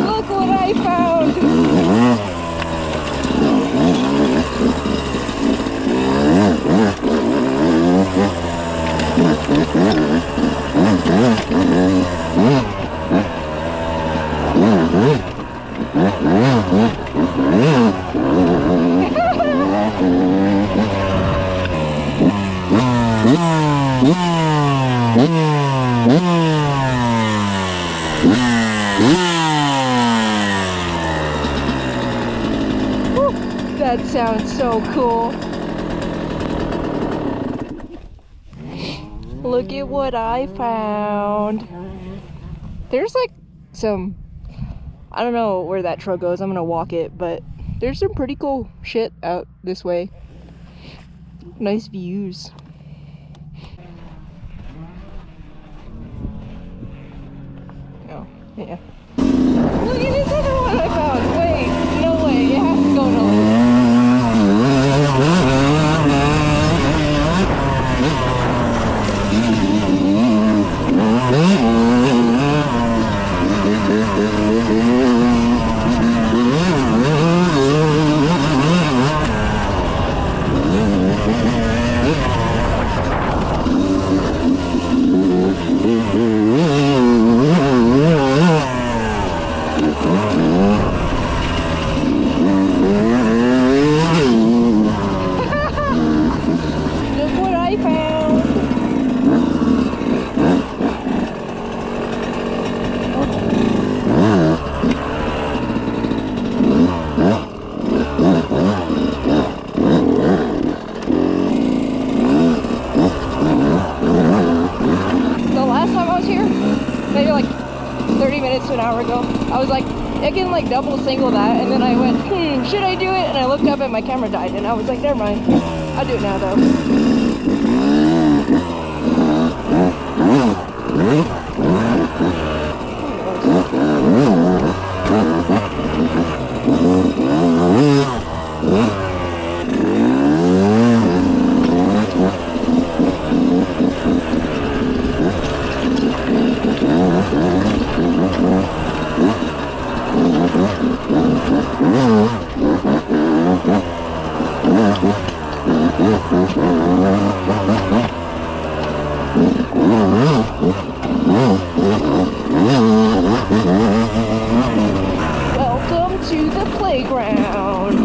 Look what I found! That sounds so cool. Look at what I found. There's like some, I don't know where that truck goes. I'm gonna walk it, but there's some pretty cool shit out this way. Nice views. Oh, yeah. Look at this other one I found. Wait, no way. It has to go to Look what I found. The last time I was here, maybe like 30 minutes to an hour ago, I was like, I can like double single that, and then I went, should I do it? And I looked up and my camera died, and I was like, never mind. I'll do it now though. Welcome to the playground.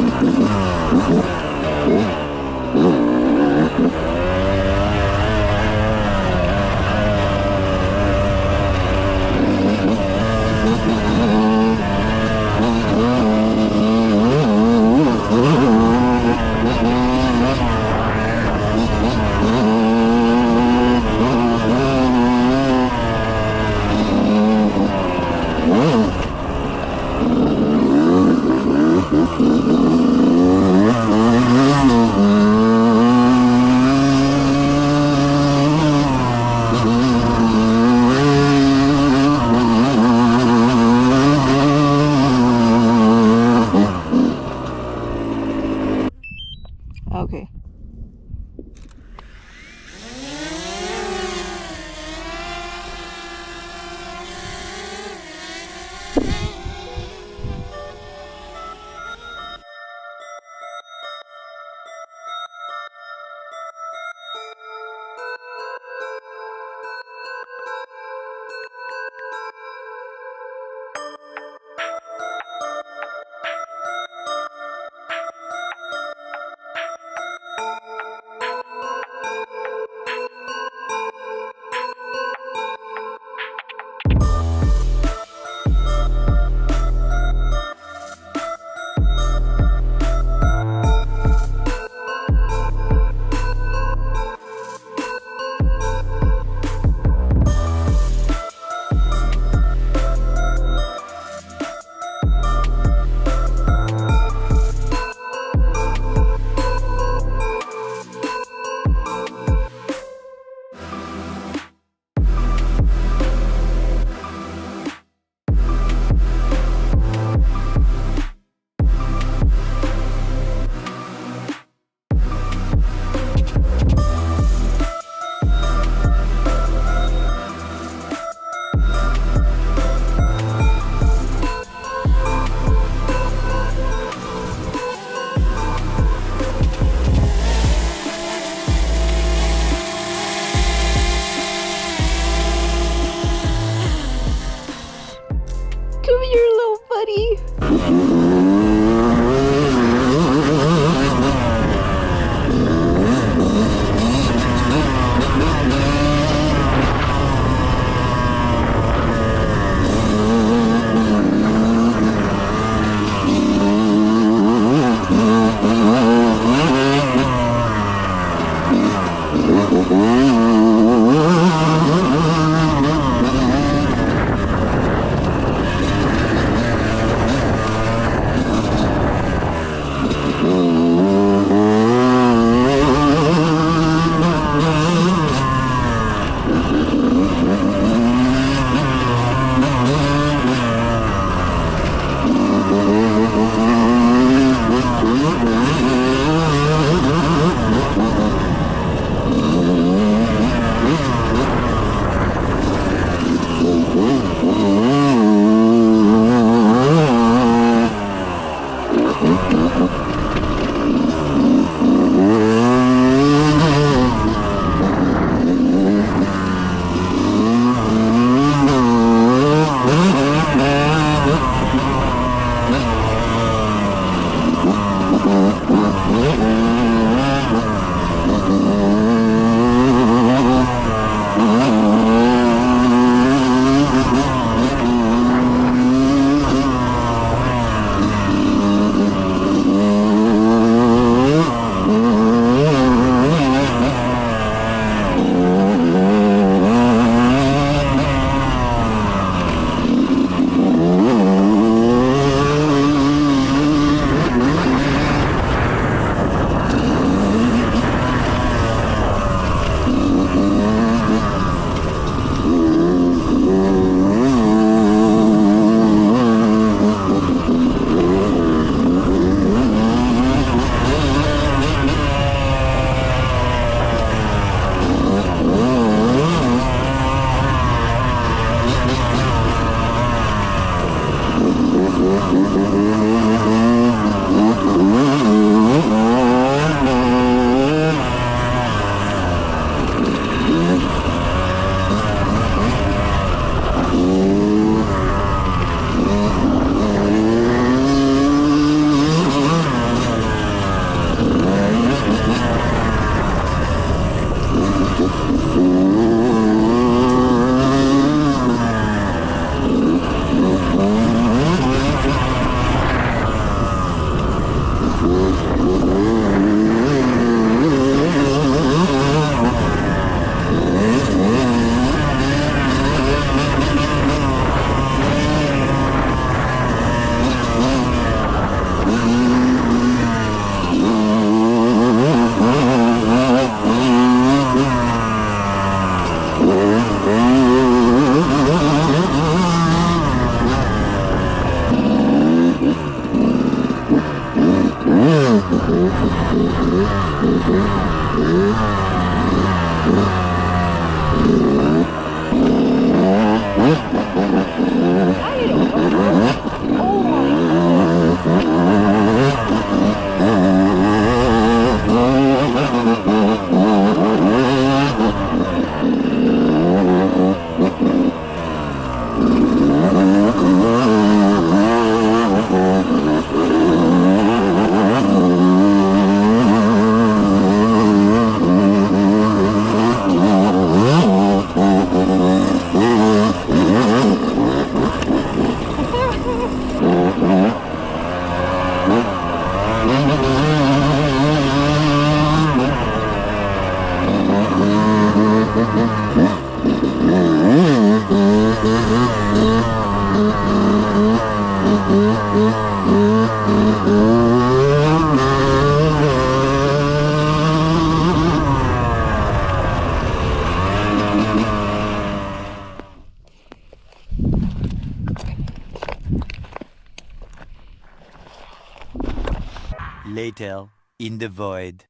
Later, in the void.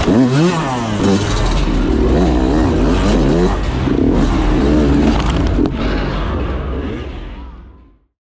Mm-hmm.